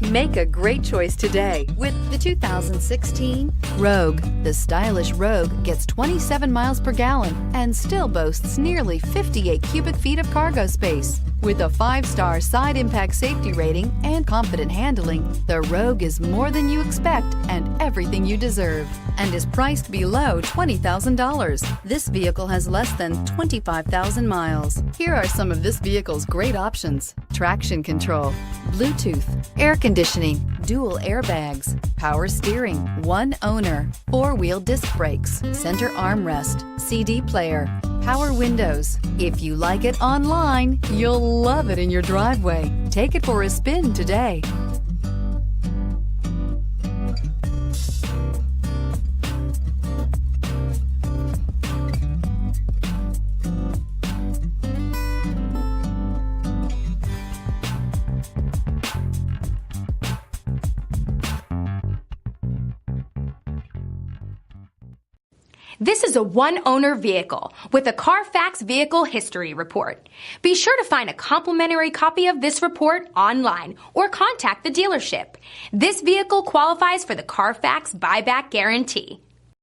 Make a great choice today with the 2016 Rogue. The stylish Rogue gets 27 miles per gallon and still boasts nearly 58 cubic feet of cargo space. With a 5-star side impact safety rating and confident handling, the Rogue is more than you expect and everything you deserve, and is priced below $20,000. This vehicle has less than 25,000 miles. Here are some of this vehicle's great options: traction control, Bluetooth, air conditioning, dual airbags, power steering, one owner, 4-wheel disc brakes, center armrest, CD player, power windows. If you like it online, you'll love it in your driveway. Take it for a spin today. This is a one-owner vehicle with a CARFAX Vehicle History Report. Be sure to find a complimentary copy of this report online or contact the dealership. This vehicle qualifies for the CARFAX Buyback Guarantee.